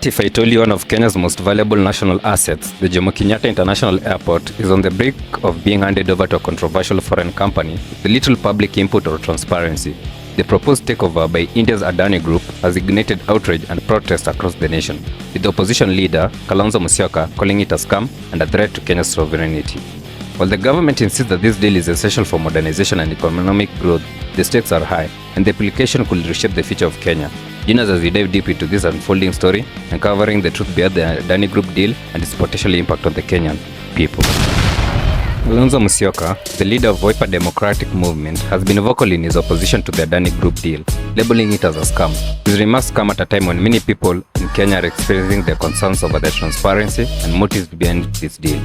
What if I told you one of Kenya's most valuable national assets, the Jomo Kenyatta International Airport, is on the brink of being handed over to a controversial foreign company with little public input or transparency? The proposed takeover by India's Adani Group has ignited outrage and protest across the nation, with the opposition leader, Kalonzo Musyoka, calling it a scam and a threat to Kenya's sovereignty. While the government insists that this deal is essential for modernization and economic growth, the stakes are high, and the implication could reshape the future of Kenya. Join us as we dive deep into this unfolding story, uncovering the truth behind the Adani Group deal and its potential impact on the Kenyan people. Kalonzo Musyoka, the leader of Wiper Democratic Movement, has been vocal in his opposition to the Adani Group deal, labeling it as a scam. His remarks come at a time when many people in Kenya are experiencing their concerns over the transparency and motives behind this deal.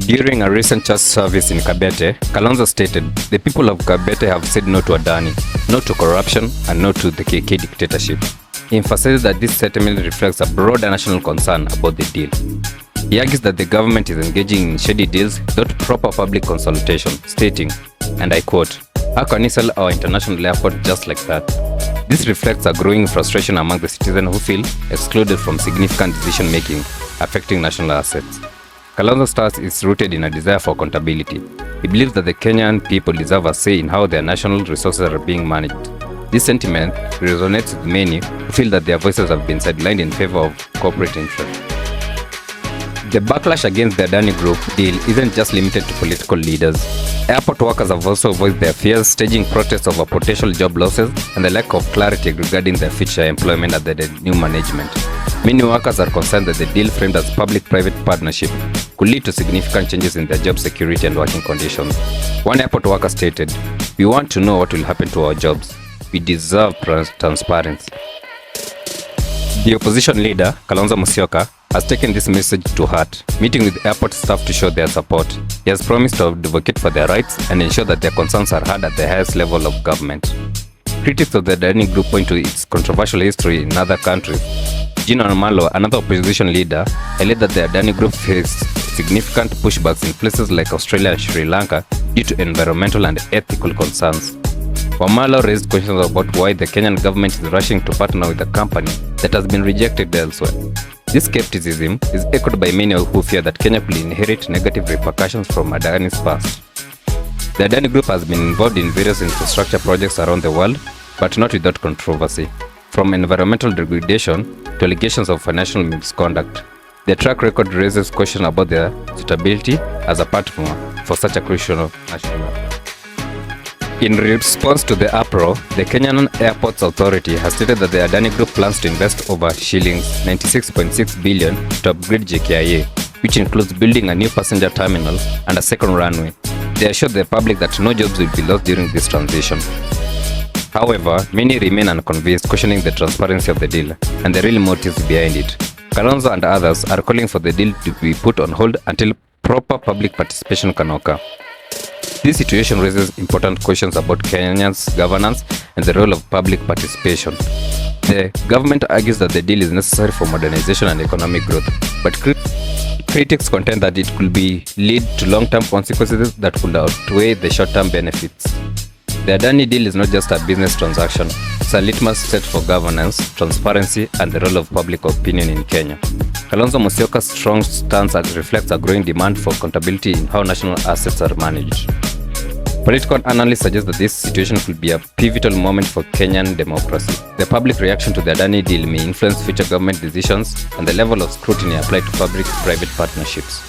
During a recent church service in Kabete, Kalonzo stated, "The people of Kabete have said no to Adani, no to corruption, and no to the KK dictatorship." He emphasized that this settlement reflects a broader national concern about the deal. He argues that the government is engaging in shady deals without proper public consultation, stating, and I quote, "How can we sell our international airport just like that?" This reflects a growing frustration among the citizens who feel excluded from significant decision-making affecting national assets. Kalonzo's stance is rooted in a desire for accountability. He believes that the Kenyan people deserve a say in how their national resources are being managed. This sentiment resonates with many who feel that their voices have been sidelined in favor of corporate interests. The backlash against the Adani Group deal isn't just limited to political leaders. Airport workers have also voiced their fears, staging protests over potential job losses and the lack of clarity regarding their future employment under the new management. Many workers are concerned that the deal, framed as public-private partnership, could lead to significant changes in their job security and working conditions. One airport worker stated, "We want to know what will happen to our jobs. We deserve transparency." The opposition leader, Kalonzo Musyoka, has taken this message to heart, meeting with airport staff to show their support. He has promised to advocate for their rights and ensure that their concerns are heard at the highest level of government. Critics of the Adani Group point to its controversial history in other countries. Gino Malo, another opposition leader, alleged that the Adani Group faced significant pushbacks in places like Australia and Sri Lanka due to environmental and ethical concerns. Wamalo raised questions about why the Kenyan government is rushing to partner with a company that has been rejected elsewhere. This skepticism is echoed by many who fear that Kenya will inherit negative repercussions from Adani's past. The Adani Group has been involved in various infrastructure projects around the world, but not without controversy, from environmental degradation to allegations of financial misconduct. Their track record raises questions about their suitability as a partner for such a crucial national. In response to the uproar, the Kenyan Airports Authority has stated that the Adani Group plans to invest over shillings 96.6 billion to upgrade JKIA, which includes building a new passenger terminal and a second runway. They assured the public that no jobs will be lost during this transition. However, many remain unconvinced, questioning the transparency of the deal and the real motives behind it. Kalonzo and others are calling for the deal to be put on hold until proper public participation can occur. This situation raises important questions about Kenya's governance and the role of public participation. The government argues that the deal is necessary for modernization and economic growth, but critics contend that it could lead to long-term consequences that could outweigh the short-term benefits. The Adani deal is not just a business transaction, it's a litmus test for governance, transparency, and the role of public opinion in Kenya. Kalonzo Musyoka's strong stance reflects a growing demand for accountability in how national assets are managed. Political analysts suggest that this situation could be a pivotal moment for Kenyan democracy. The public reaction to the Adani deal may influence future government decisions and the level of scrutiny applied to public-private partnerships.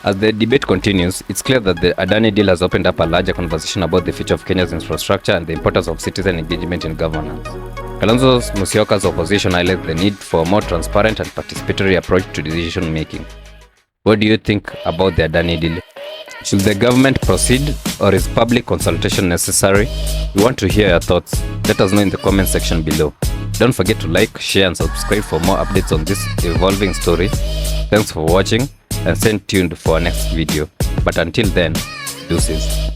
As the debate continues, it's clear that the Adani deal has opened up a larger conversation about the future of Kenya's infrastructure and the importance of citizen engagement in governance. Kalonzo Musyoka's opposition highlights the need for a more transparent and participatory approach to decision making. What do you think about the Adani deal? Should the government proceed, or is public consultation necessary? We want to hear your thoughts. Let us know in the comment section below. Don't forget to like, share and subscribe for more updates on this evolving story. Thanks for watching and stay tuned for our next video. But until then, deuces.